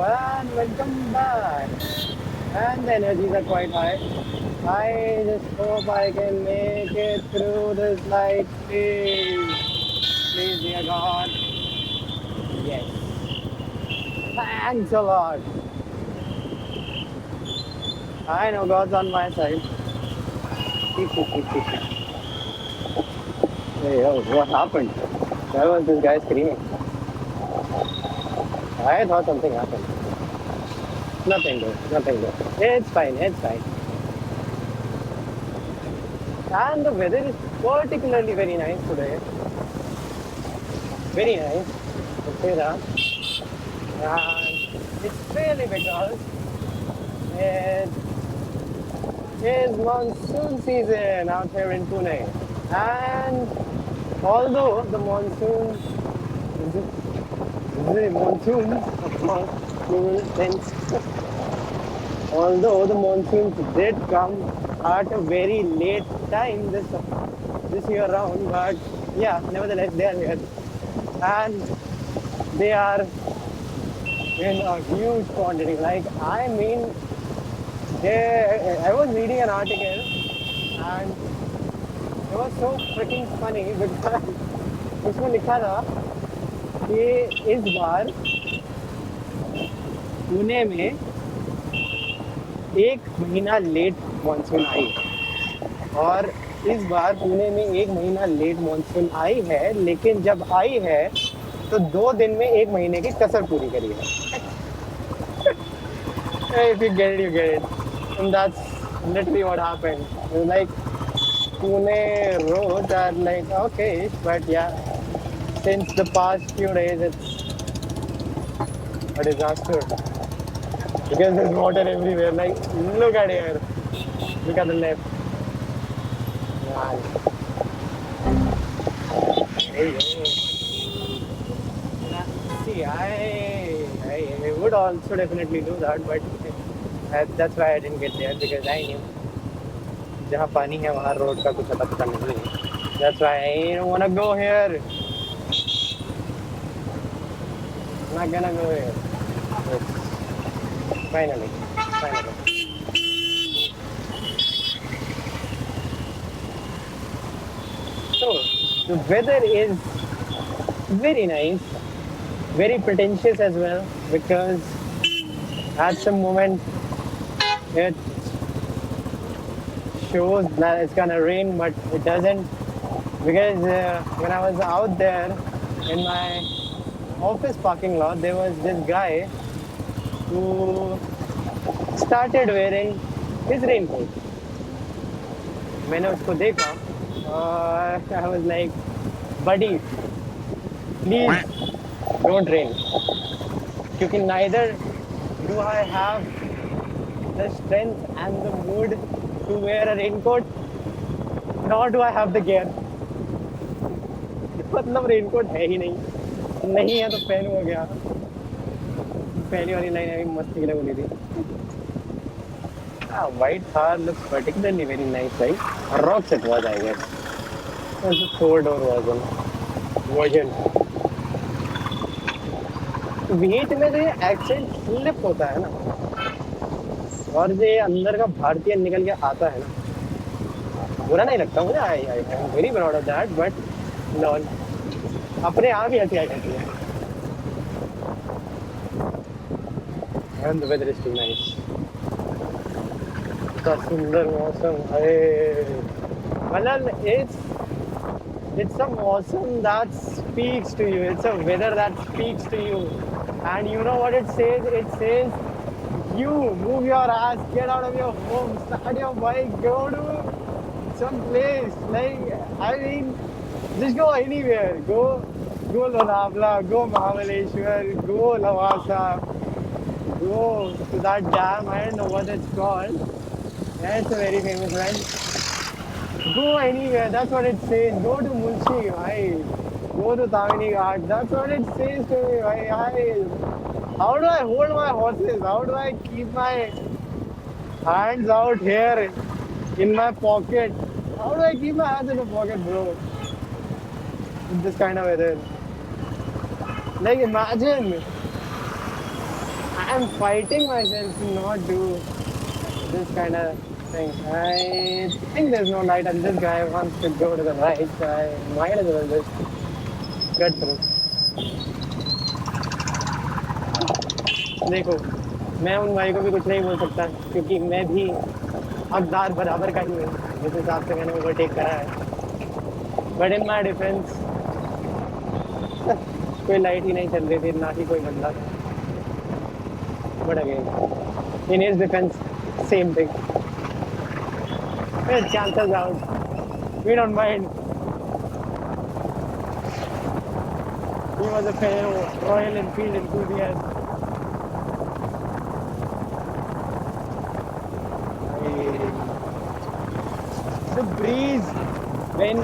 and welcome back. And the energies are quite high. I just hope I can make it through this night, please. Please, dear God. Yes. Thanks a lot. I know God's on my side. Hey, oh, what happened? Why was this guy screaming? I thought something happened. Nothing though, nothing though. It's fine, it's fine. And the weather is particularly very nice today. Very nice. Let's say that. And it's really because it is monsoon season out here in Pune. And although the monsoon, the monsoon, of course, you will think, although the monsoons did come at a very late time this year round, but yeah, nevertheless they are here, and they are in a huge quantity. Like I mean, I was reading an article, and it was so freaking funny because उसमें लिखा था कि इस बार पुणे में एक महीना late monsoon आई और इस बार पुणे में एक महीना लेट मानसून आई है, लेकिन जब आई है तो 2 दिन में एक महीने की कसर पूरी करी है. If you get it, you get it. And that's literally what happened. It was like Pune roads are like okay, but yeah, since the past few days it's a disaster because there's water everywhere. Like look at here, look at the left. Man. Hey, see, I would also definitely do that, but that's why I didn't get there because I knew जहाँ पानी है वहाँ road का कुछ पता नहीं है. That's why I don't wanna go here. I'm not gonna go here. Yes. Finally. So the weather is very nice, very pretentious as well because at some moment it shows that it's gonna rain, but it doesn't because when I was out there in my office parking lot, there was this guy who started wearing his raincoat. मैंने उसको देखा और I was like, buddy, please don't rain. क्योंकि neither do I have the strength and the mood to wear a raincoat, nor do I have the gear. मतलब raincoat है ही नहीं है तो पहन हो गया. पहली वाली लाइन अभी मस्ती के लिए बोली थी. White Thar looks particularly very nice, right? A rocks it was, I guess. It was a four-door version. Wheat में तो ये एक्सेंट फ्लिप होता है ना, और जो ये अंदर का भारतीय निकल के आता है ना, बुरा नहीं लगता मुझे. I am very proud of that, but lol अपने आप ही हंसी आ जाती है. And the weather is too nice. इतना सुंदर मौसम है, मतलब it's a mawsum that speaks to you. It's a weather that speaks to you. And you know what it says? It says, you move your ass, get out of your home, start your bike, go to some place. Like, I mean, just go anywhere. Go Lonavala, go Mahabaleshwar, go Lavasa, go to that dam. I don't know what it's called. That's a very famous one. Go anywhere, that's what it says. Go to Munshi, bhai. Go to Tamini Ghat, that's what it says to me, bhai. How do I hold my horses? How do I keep my hands out here in my pocket? How do I keep my hands in the pocket, bro? With this kind of weather. Like imagine I'm fighting myself to not do this kind of thing. I think there's no light, and this guy wants to go to the right, so I might as well just get through. देखो, मैं उन भाई को भी कुछ नहीं बोल सकता क्योंकि मैं भी हकदार बराबर का ही हूँ जिस हिसाब से मैंने ओवरटेक करा है. बट इन माई डिफेंस कोई लाइट ही नहीं चल रही थी, ना ही कोई बंदा था. But again in his defence same thing. Chances out, we don't mind. He was a fellow Royal Enfield enthusiast. The breeze when,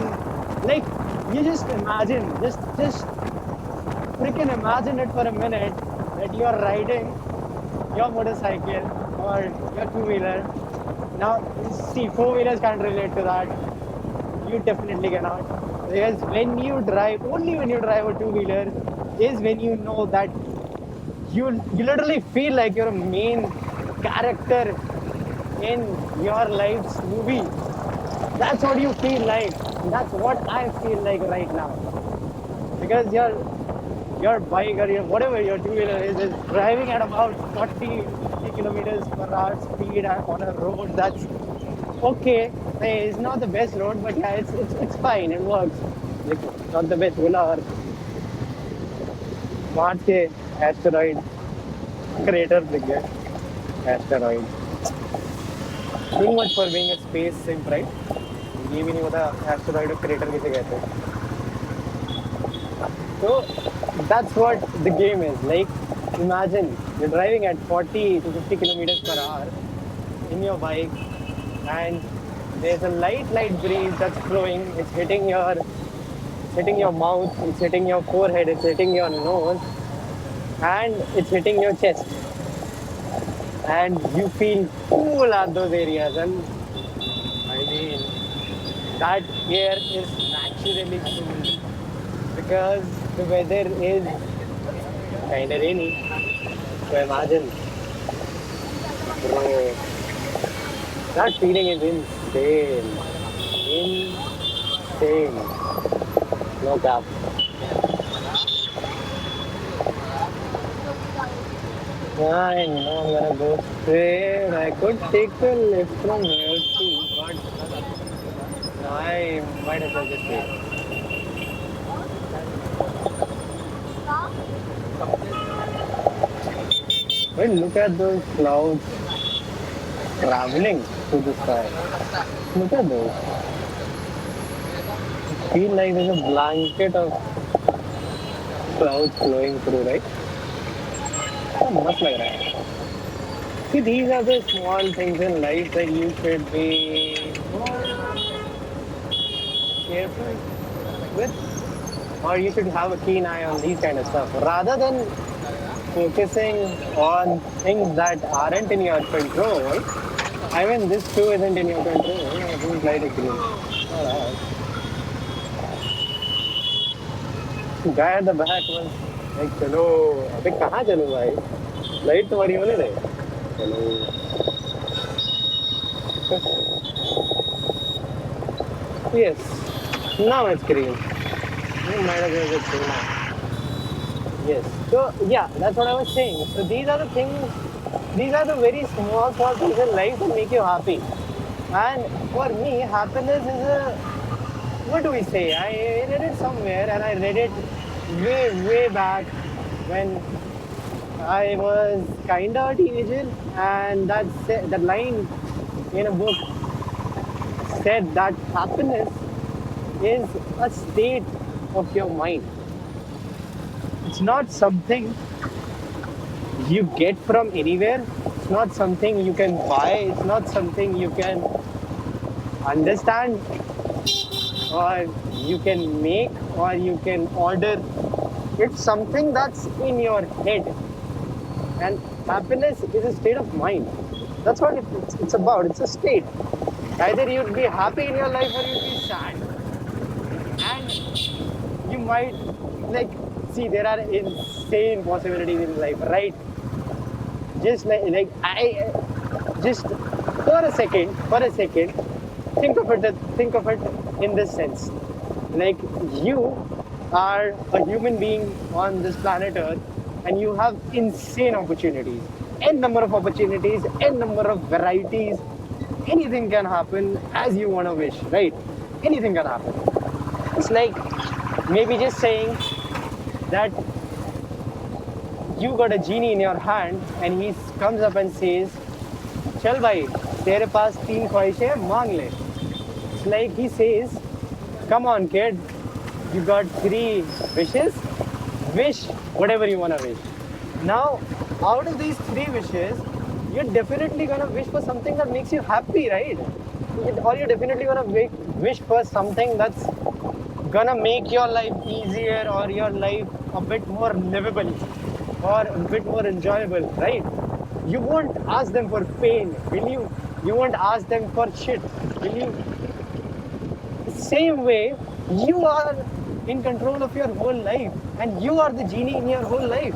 like, you just imagine, just freaking imagine it for a minute that you are riding your motorcycle or your two-wheeler. Now see, four-wheelers can't relate to that. You definitely cannot, because when you drive, only when you drive a two-wheeler is when you know that you literally feel like you're a main character in your life's movie. That's what you feel like. That's what I feel like right now. Because your bike or your whatever your two-wheeler is driving at about 40 kilometers per hour speed on a road that's okay. Hey, it's not the best road, but yeah, it's fine. It works. Like, not the best बोला और Mars के asteroid crater दिख गए. Asteroid. Too much for being a space sim, right? ये भी नहीं पता asteroid और क्रेटर किसे कहते हैं. So that's what the game is. Like, imagine you're driving at 40 to 50 kilometers per hour in your bike, and there's a light breeze that's flowing. It's hitting your mouth, it's hitting your forehead, it's hitting your nose, and it's hitting your chest. And you feel cool at those areas. And I mean, that air is naturally cool because the weather is kind of rainy. So imagine, bro, that feeling is insane. Insane. No cap. I know I'm gonna go straight. I could take a lift from here too, but I might as well just wait. Wait, look at those clouds traveling through the sky. Look at those. I feel like there's a blanket of clouds flowing through, right? क्या मस्त लग रहा है. See, these are the small things in life that you should be careful with, or you should have a keen eye on these kind of stuff rather than focusing on things that aren't in your control. I mean, this too isn't in your control. Whose light is green? Alright. Guy at the back was like, चलो अबे कहाँ चलो भाई, light तुम्हारी होने दे. चलो. Yes, now it's green. You might as well just chill now. Yes. So yeah, that's what I was saying. So these are the things. These are the very small things in life that make you happy. And for me, happiness is a, what do we say? I read it somewhere, and I read it way back when I was kind of a teenager, and that line in a book said that happiness is a state of your mind. It's not something you get from anywhere. It's not something you can buy. It's not something you can understand or you can make or you can order. It's something that's in your head. And happiness is a state of mind. That's what it's about. It's a state. Either you'd be happy in your life or you'd be sad. And you might, like, see, there are insane possibilities in life, right? Just like I just for a second, think of it in this sense. Like you are a human being on this planet Earth, and you have insane opportunities, n number of opportunities, n number of varieties. Anything can happen as you want to wish, right? Anything can happen. It's like maybe just saying that you got a genie in your hand and he comes up and says, चल भाई तेरे पास तीन ख्वाहिशें हैं मांग ले. It's like he says, come on kid, you got three wishes, wish whatever you want to wish. Now out of these three wishes, you're definitely gonna wish for something that makes you happy, right? Or you're definitely gonna wish for something that's gonna make your life easier or your life a bit more livable or a bit more enjoyable, right? You won't ask them for pain, will you? You won't ask them for shit, will you? Same way, you are in control of your whole life and you are the genie in your whole life.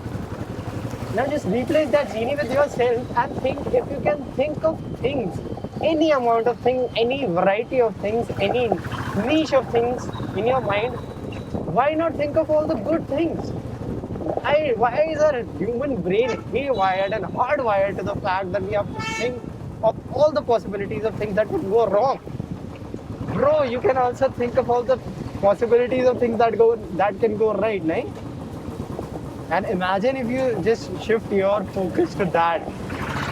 Now just replace that genie with yourself and think if you can think of things, any amount of things, any variety of things, any niche of things in your mind, why not think of all the good things? Why is our human brain haywired and hardwired to the fact that we have to think of all the possibilities of things that could go wrong? Bro, you can also think of all the possibilities of things that can go right, right? And imagine if you just shift your focus to that.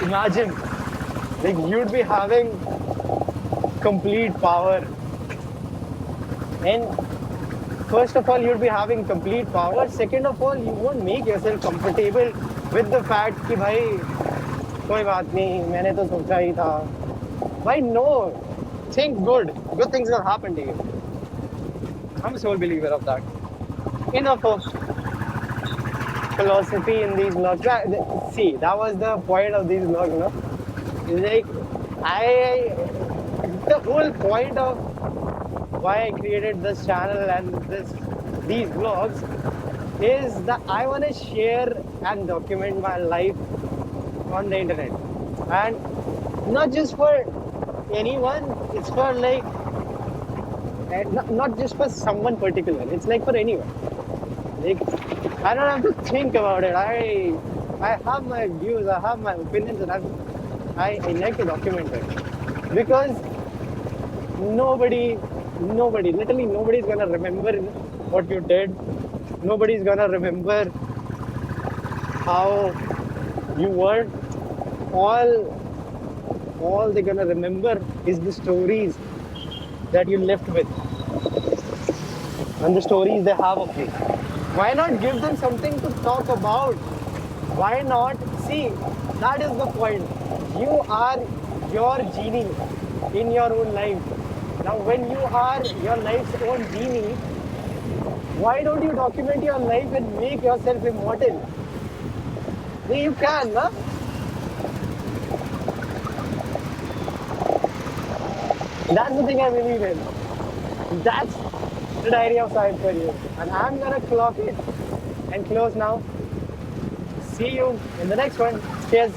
Imagine, like you'd be having complete power. And first of all, you'd be having complete power. Second of all, you won't make yourself comfortable with the fact कि भाई कोई बात नहीं, मैंने तो सोचा ही था. Why no? Think good. Good things will happen to you. I'm a sole believer of that. Enough of philosophy in these vlogs. See, that was the point of these vlogs, you know. Like, the whole point of why I created this channel and these vlogs is that I want to share and document my life on the internet, and not just for anyone. It's for like not just for someone particular. It's like for anyone. Like I don't have to think about it. I have my views. I have my opinions, and I like to document it because literally nobody's gonna remember what you did. Nobody's gonna remember how you were. All they're gonna remember is the stories that you left with and the stories they have of you. Why not give them something to talk about? Why not? See, that is the point. You are your genie in your own life. Now, when you are your life's own genie, why don't you document your life and make yourself immortal? You can, huh? That's the thing I believe in. That's the diary of science for you. And I'm gonna clock it and close now. See you in the next one. Cheers.